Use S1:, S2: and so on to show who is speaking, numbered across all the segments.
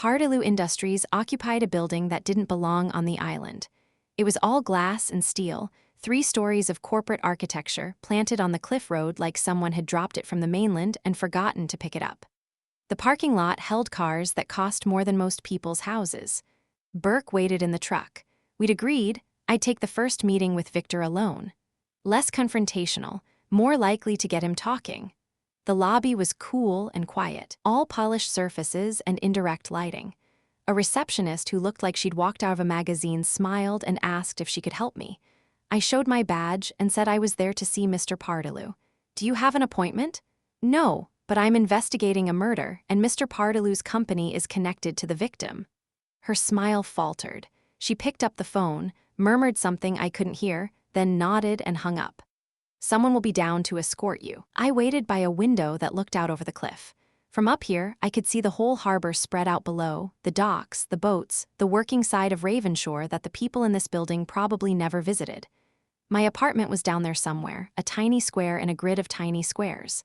S1: Parteleu Industries occupied a building that didn't belong on the island. It was all glass and steel, 3 stories of corporate architecture planted on the cliff road like someone had dropped it from the mainland and forgotten to pick it up. The parking lot held cars that cost more than most people's houses. Burke waited in the truck. We'd agreed I'd take the first meeting with Viktor alone. Less confrontational, more likely to get him talking. The lobby was cool and quiet, all polished surfaces and indirect lighting. A receptionist who looked like she'd walked out of a magazine smiled and asked if she could help me. I showed my badge and said I was there to see Mr. Parteleu. "Do you have an appointment?" "No, but I'm investigating a murder, and Mr. Parteleu's company is connected to the victim." Her smile faltered. She picked up the phone, murmured something I couldn't hear, then nodded and hung up. "Someone will be down to escort you." I waited by a window that looked out over the cliff. From up here, I could see the whole harbor spread out below, the docks, the boats, the working side of Ravenshore that the people in this building probably never visited. My apartment was down there somewhere, a tiny square in a grid of tiny squares.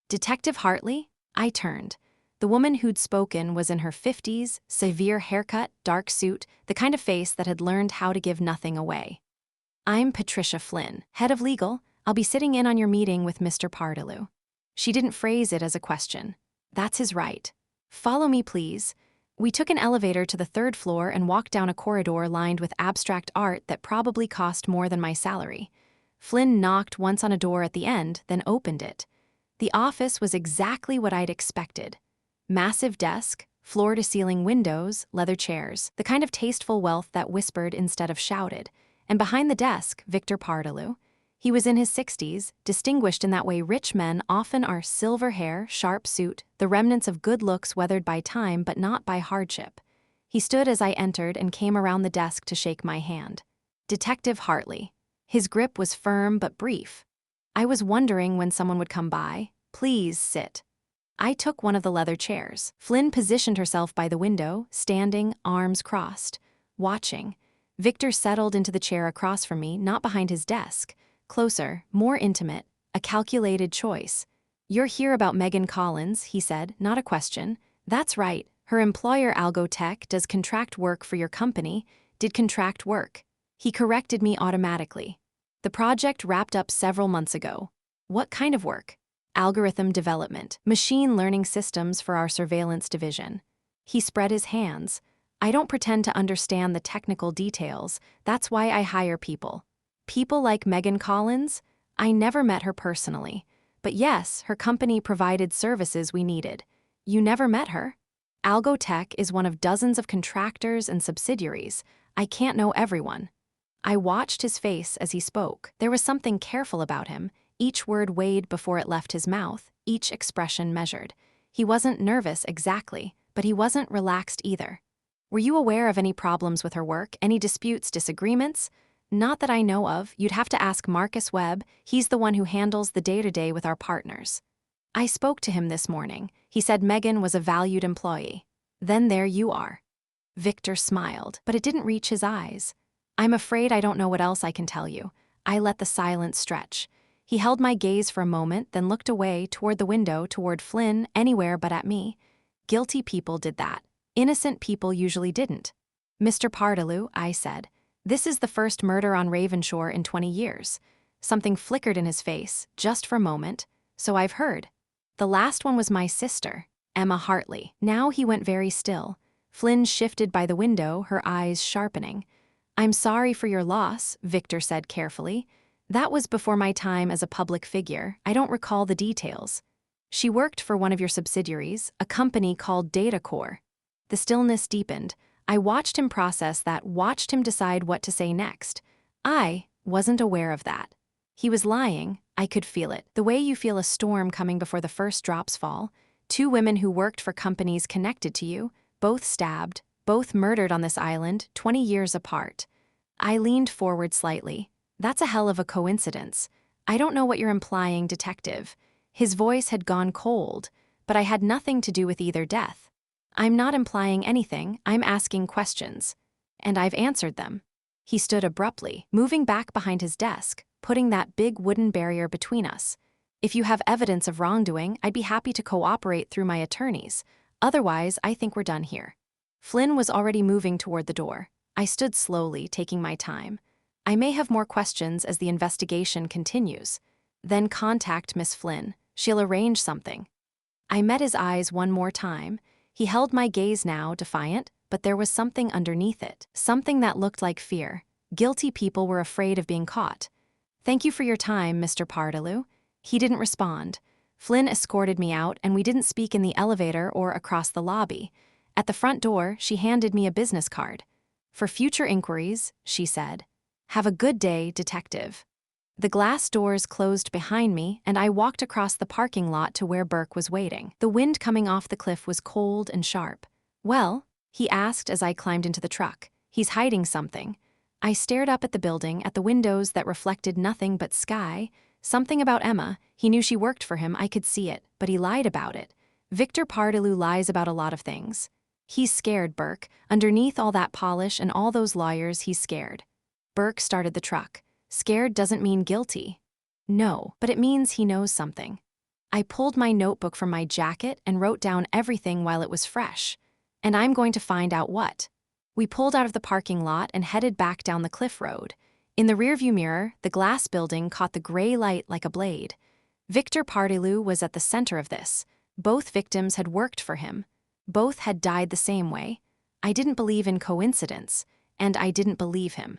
S1: "Detective Hartley?" I turned. The woman who'd spoken was in her 50s, severe haircut, dark suit, the kind of face that had learned how to give nothing away. "I'm Patricia Flynn, head of legal. I'll be sitting in on your meeting with Mr. Parteleu." She didn't phrase it as a question. That's his right. "Follow me, please." We took an elevator to the 3rd floor and walked down a corridor lined with abstract art that probably cost more than my salary. Flynn knocked once on a door at the end, then opened it. The office was exactly what I'd expected. Massive desk, floor-to-ceiling windows, leather chairs, the kind of tasteful wealth that whispered instead of shouted. And behind the desk, Viktor Parteleu. He was in his 60s, distinguished in that way rich men often are: silver hair, sharp suit, the remnants of good looks weathered by time but not by hardship. He stood as I entered and came around the desk to shake my hand. "Detective Hartley." His grip was firm but brief. I was wondering when someone would come by. "Please sit." I took one of the leather chairs. Flynn positioned herself by the window, standing, arms crossed, watching. Viktor settled into the chair across from me, not behind his desk. Closer, more intimate, a calculated choice. "You're here about Megan Collins," he said, not a question. "That's right. Her employer Algotech does contract work for your company. Did contract work." He corrected me automatically. "The project wrapped up several months ago." "What kind of work?" "Algorithm development, machine learning systems for our surveillance division." He spread his hands. "I don't pretend to understand the technical details. That's why I hire people." "People like Megan Collins?" "I never met her personally. But yes, her company provided services we needed." "You never met her?" "Algotech is one of dozens of contractors and subsidiaries. I can't know everyone." I watched his face as he spoke. There was something careful about him. Each word weighed before it left his mouth, each expression measured. He wasn't nervous exactly, but he wasn't relaxed either. "Were you aware of any problems with her work, any disputes, disagreements?" "Not that I know of. You'd have to ask Marcus Webb. He's the one who handles the day-to-day with our partners." "I spoke to him this morning. He said Megan was a valued employee." "Then there you are." Viktor smiled, but it didn't reach his eyes. "I'm afraid I don't know what else I can tell you." I let the silence stretch. He held my gaze for a moment, then looked away toward the window, toward Flynn, anywhere but at me. Guilty people did that. Innocent people usually didn't. "Mr. Parteleu," I said, "this is the first murder on Ravenshore in 20 years. Something flickered in his face, just for a moment. "So I've heard." "The last one was my sister, Emma Hartley." Now he went very still. Flynn shifted by the window, her eyes sharpening. "I'm sorry for your loss," Viktor said carefully. "That was before my time as a public figure. I don't recall the details." "She worked for one of your subsidiaries, a company called DataCore." The stillness deepened. I watched him process that, watched him decide what to say next. I wasn't aware of that. He was lying. I could feel it. The way you feel a storm coming before the first drops fall. 2 women who worked for companies connected to you, both stabbed, both murdered on this island, 20 years apart. I leaned forward slightly. "That's a hell of a coincidence. I don't know what you're implying, detective." His voice had gone cold, but I had nothing to do with either death. "I'm not implying anything, I'm asking questions. And I've answered them." He stood abruptly, moving back behind his desk, putting that big wooden barrier between us. "If you have evidence of wrongdoing, I'd be happy to cooperate through my attorneys. Otherwise, I think we're done here." Flynn was already moving toward the door. I stood slowly, taking my time. I may have more questions as the investigation continues. Then contact Miss Flynn. She'll arrange something. I met his eyes one more time. He held my gaze now, defiant, but there was something underneath it. Something that looked like fear. Guilty people were afraid of being caught. "Thank you for your time, Mr. Parteleu." He didn't respond. Flynn escorted me out, and we didn't speak in the elevator or across the lobby. At the front door, she handed me a business card. "For future inquiries," she said. "Have a good day, detective." The glass doors closed behind me, and I walked across the parking lot to where Burke was waiting. The wind coming off the cliff was cold and sharp. "Well?" he asked as I climbed into the truck. "He's hiding something." I stared up at the building, at the windows that reflected nothing but sky. Something about Emma. He knew she worked for him, I could see it, but he lied about it. Viktor Parteleu lies about a lot of things. He's scared, Burke. Underneath all that polish and all those lawyers, he's scared. Burke started the truck. Scared doesn't mean guilty. No, but it means he knows something. I pulled my notebook from my jacket and wrote down everything while it was fresh. And I'm going to find out what. We pulled out of the parking lot and headed back down the cliff road. In the rearview mirror, the glass building caught the gray light like a blade. Viktor Parteleu was at the center of this. Both victims had worked for him. Both had died the same way. I didn't believe in coincidence, and I didn't believe him.